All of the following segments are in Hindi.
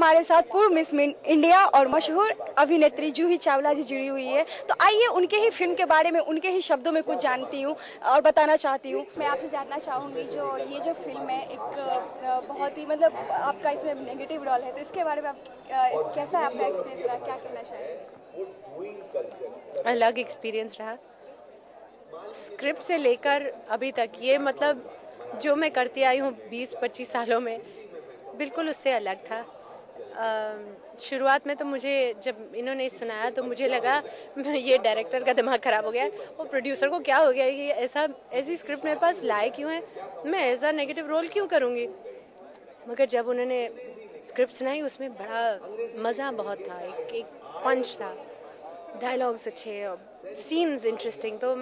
हमारे साथ पूर्व मिस इंडिया और मशहूर अभिनेत्री जूही चावला जी जुड़ी हुई है। तो आइए उनके ही फिल्म के बारे में उनके ही शब्दों में कुछ जानती हूँ और बताना चाहती हूँ। मैं आपसे जानना चाहूँगी जो ये जो फिल्म है एक बहुत ही मतलब आपका इसमें नेगेटिव रोल है, तो इसके बारे में आप कैसा है आपका एक्सपीरियंस रहा, क्या कहना चाहेंगे? अलग एक्सपीरियंस रहा स्क्रिप्ट से लेकर अभी तक। ये मतलब जो मैं करती आई हूँ 20-25 सालों में, बिल्कुल उससे अलग था। शुरुआत में तो मुझे जब इन्होंने सुनाया तो मुझे लगा ये डायरेक्टर का दिमाग ख़राब हो गया है और प्रोड्यूसर को क्या हो गया, ये ऐसी स्क्रिप्ट मेरे पास लाए क्यों है, मैं ऐसा नेगेटिव रोल क्यों करूँगी। मगर जब उन्होंने स्क्रिप्ट सुनाई उसमें बड़ा मज़ा बहुत था, एक पंच था, डायलॉग्स अच्छे और सीन्स इंटरेस्टिंग। तो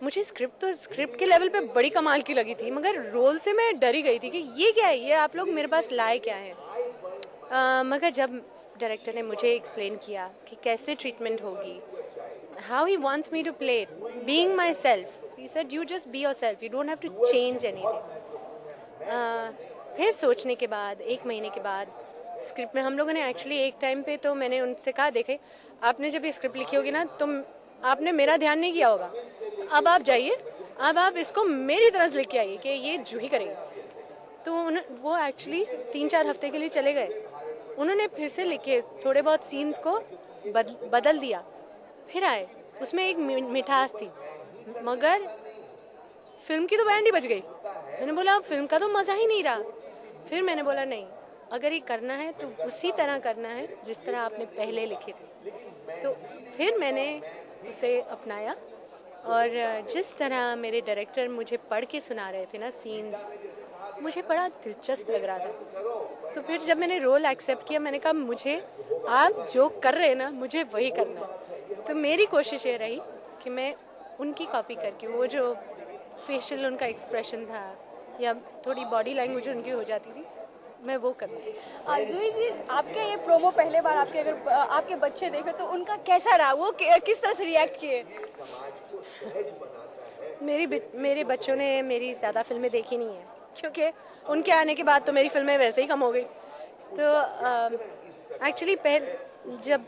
मुझे स्क्रिप्ट के लेवल पे बड़ी कमाल की लगी थी, मगर रोल से मैं डरी गई थी कि ये क्या है, ये आप लोग मेरे पास लाए क्या है। मगर जब डायरेक्टर ने मुझे एक्सप्लेन किया कि कैसे ट्रीटमेंट होगी, how he wants me to play it, being myself, he said you just be yourself, you don't have to change anything. फिर सोचने के बाद 1 महीने के बाद स्क्रिप्ट में हम लोगों ने एक्चुअली एक टाइम पे तो मैंने उनसे कहा, देखे आपने जब ये स्क्रिप्ट लिखी होगी ना तो आपने मेरा ध्यान नहीं किया होगा, अब आप जाइए, अब आप इसको मेरी तरह से लिख के आइए कि ये जूही करेगी। तो वो एक्चुअली 3-4 हफ्ते के लिए चले गए, उन्होंने फिर से लिखे, थोड़े बहुत सीन्स को बदल दिया, फिर आए, उसमें एक मिठास थी, मगर फिल्म की तो बैंड ही बज गई। मैंने बोला अब फिल्म का तो मज़ा ही नहीं रहा। फिर मैंने बोला नहीं, अगर ये करना है तो उसी तरह करना है जिस तरह आपने पहले लिखे थे। तो फिर मैंने उसे अपनाया और जिस तरह मेरे डायरेक्टर मुझे पढ़ के सुना रहे थे ना सीन्स, मुझे बड़ा दिलचस्प लग रहा था। तो फिर जब मैंने रोल एक्सेप्ट किया, मैंने कहा मुझे आप जो कर रहे हैं ना मुझे वही करना है। तो मेरी कोशिश ये रही कि मैं उनकी कॉपी करके, वो जो फेशियल उनका एक्सप्रेशन था या थोड़ी बॉडी लैंग्वेज उनकी हो जाती थी, मैं वो करना। जूही जी, आपके ये प्रोमो पहले बार आपके अगर आपके बच्चे देखे तो उनका कैसा रहा, वो किस तरह से रिएक्ट किए? मेरे बच्चों ने मेरी ज़्यादा फिल्में देखी नहीं है, क्योंकि उनके आने के बाद तो मेरी फिल्में वैसे ही कम हो गई। तो एक्चुअली जब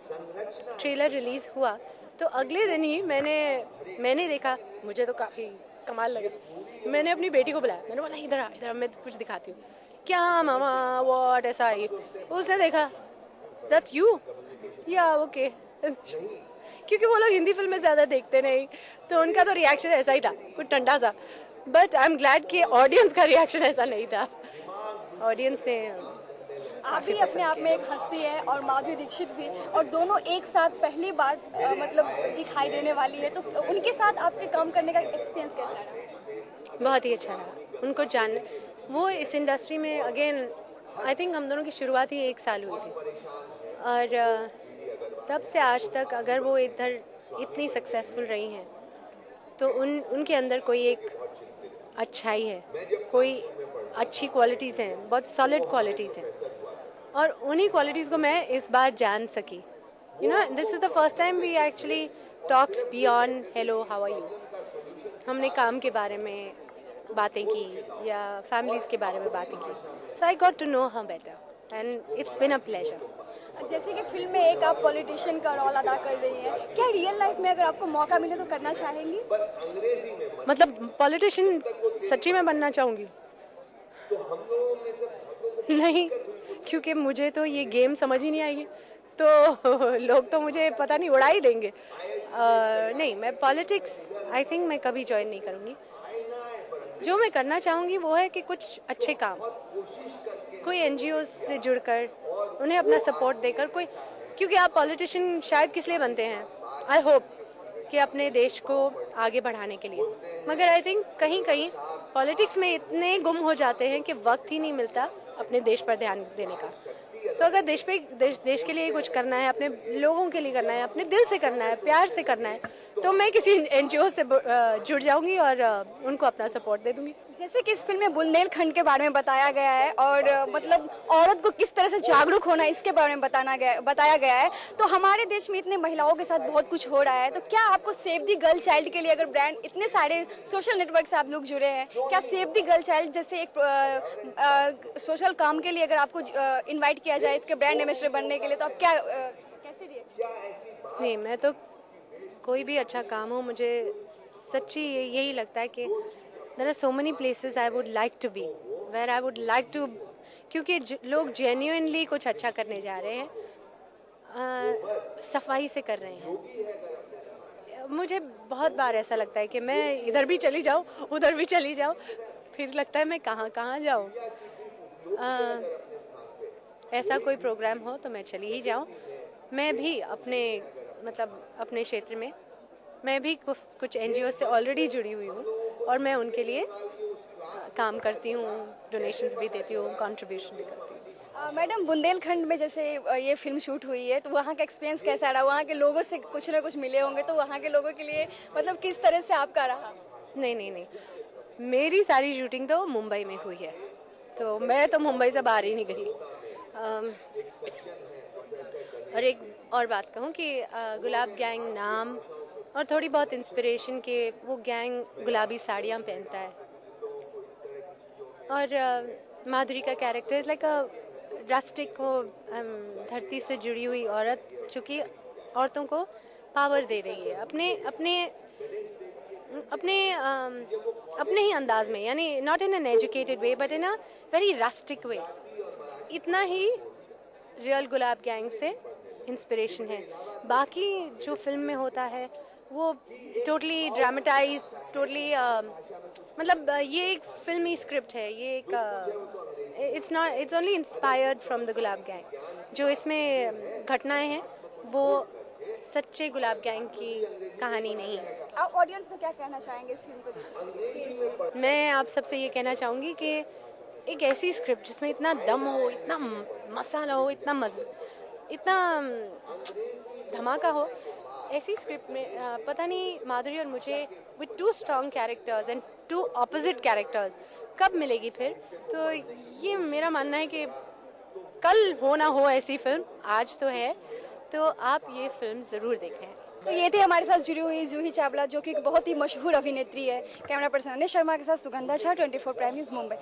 ट्रेलर रिलीज़ हुआ तो अगले दिन ही मैंने देखा, मुझे तो काफ़ी कमाल लगा। मैंने अपनी बेटी को बुलाया, मैंने बोला इधर आ, मैं कुछ दिखाती हूँ। क्या मामा व्हाट, ऐसा आई, उसने देखा दैट्स यू, या ओके, क्योंकि वो लोग हिंदी फिल्में ज़्यादा देखते नहीं, तो उनका तो रिएक्शन ऐसा ही था, कुछ ठंडा सा। बट आई एम ग्लैड कि ऑडियंस का रिएक्शन ऐसा नहीं था। ऑडियंस ने, आप भी अपने आप में एक हस्ती है और माधुरी दीक्षित भी, और दोनों एक साथ पहली बार मतलब दिखाई देने वाली है, तो उनके साथ आपके काम करने का एक्सपीरियंस कैसा रहा? बहुत ही अच्छा रहा उनको जान। वो इस इंडस्ट्री में अगेन आई थिंक हम दोनों की शुरुआत ही 1 साल हुई थी, और तब से आज तक अगर वो इधर इतनी सक्सेसफुल रही हैं तो उनके अंदर कोई एक अच्छाई है, कोई अच्छी क्वालिटीज़ हैं, बहुत सॉलिड क्वालिटीज़ हैं, और उन्हीं क्वालिटीज़ को मैं इस बार जान सकी। You know, this is the first time we actually talked beyond hello how are you. हमने काम के बारे में बातें की या फैमिलीज़ के बारे में बातें की, so I got to know her better and it's been a pleasure. जैसे कि फिल्म में एक आप पॉलिटिशियन का रोल अदा कर रही हैं, क्या रियल लाइफ में अगर आपको मौका मिले तो करना चाहेंगी? मतलब पॉलिटिशियन सच्ची में बनना चाहूँगी? नहीं, क्योंकि मुझे तो ये गेम समझ ही नहीं आएगी, तो लोग तो मुझे पता नहीं उड़ा ही देंगे। नहीं, मैं पॉलिटिक्स आई थिंक मैं कभी ज्वाइन नहीं करूँगी। जो मैं करना चाहूँगी वो है कि कुछ अच्छे काम, कोई एनजीओ से जुड़कर उन्हें अपना सपोर्ट देकर, कोई, क्योंकि आप पॉलिटिशियन शायद किस लिए बनते हैं, आई होप कि अपने देश को आगे बढ़ाने के लिए, मगर आई थिंक कहीं कहीं पॉलिटिक्स में इतने गुम हो जाते हैं कि वक्त ही नहीं मिलता अपने देश पर ध्यान देने का। तो अगर देश के लिए कुछ करना है, अपने लोगों के लिए करना है, अपने दिल से करना है, प्यार से करना है, तो मैं किसी एनजीओ से जुड़ जाऊंगी और उनको अपना सपोर्ट दे दूंगी। जैसे कि इस फिल्म में बुंदेलखंड के बारे में बताया गया है और मतलब औरत को किस तरह से जागरूक होना है इसके बारे में बताया गया है, तो हमारे देश में इतने महिलाओं के साथ बहुत कुछ हो रहा है, तो क्या आपको सेव दी गर्ल चाइल्ड के लिए, अगर ब्रांड इतने सारे सोशल नेटवर्क से आप लोग जुड़े हैं, क्या सेव दी गर्ल चाइल्ड जैसे एक सोशल काम के लिए अगर आपको इन्वाइट किया जाए इसके ब्रांड एम्बेसडर बनने के लिए, तो आप क्या कैसे रिएक्ट? नहीं, मैं तो कोई भी अच्छा काम हो, मुझे सच्ची यही लगता है कि there are so many places I would like to be, where I would like to, क्योंकि लोग जेन्युइनली कुछ अच्छा करने जा रहे हैं, सफाई से कर रहे हैं। मुझे बहुत बार ऐसा लगता है कि मैं इधर भी चली जाऊँ, उधर भी चली जाऊँ, फिर लगता है मैं कहाँ कहाँ जाऊँ। ऐसा कोई प्रोग्राम हो तो मैं चली ही जाऊँ। मैं भी अपने क्षेत्र में मैं भी कुछ NGO से ऑलरेडी जुड़ी हुई हूँ और मैं उनके लिए काम करती हूँ, डोनेशंस भी देती हूँ, कंट्रीब्यूशन भी करती हूँ। मैडम, बुंदेलखंड में जैसे ये फिल्म शूट हुई है, तो वहाँ का एक्सपीरियंस कैसा रहा? वहाँ के लोगों से कुछ ना कुछ मिले होंगे, तो वहाँ के लोगों के लिए मतलब किस तरह से आपका रहा? नहीं, मेरी सारी शूटिंग तो मुंबई में हुई है, तो मैं तो मुंबई से बाहर ही नहीं गई। और एक और बात कहूँ कि गुलाब गैंग नाम और थोड़ी बहुत इंस्पिरेशन के वो गैंग गुलाबी साड़ियाँ पहनता है, और माधुरी का character is like a rustic, वो धरती से जुड़ी हुई औरत, जो कि औरतों को पावर दे रही है अपने ही अंदाज में, यानी not in an educated way but in a very rustic way. इतना ही रियल गुलाब गैंग से इंस्पिरेशन है। बाकी जो फिल्म में होता है वो टोटली ड्रामेटाइज, टोटली मतलब ये एक फिल्मी स्क्रिप्ट है, ये एक it's only inspired from the gulab gang. जो इसमें घटनाएं हैं वो सच्चे गुलाब गैंग की कहानी नहीं है। आप ऑडियंस को क्या कहना चाहेंगे इस फिल्म को देखकर? मैं आप सबसे ये कहना चाहूँगी कि एक ऐसी स्क्रिप्ट जिसमें इतना दम हो, इतना मसाला हो, इतना धमाका हो, ऐसी स्क्रिप्ट में पता नहीं माधुरी और मुझे with 2 strong characters and 2 opposite characters कब मिलेगी फिर। तो ये मेरा मानना है कि कल हो ना हो ऐसी फिल्म, आज तो है, तो आप ये फिल्म ज़रूर देखें। तो ये थी हमारे साथ जुड़ी हुई जूही चावला, जो कि एक बहुत ही मशहूर अभिनेत्री है। कैमरा पर्सन अनिश शर्मा के साथ सुगंधा झा, 24 प्राइम न्यूज़, मुंबई।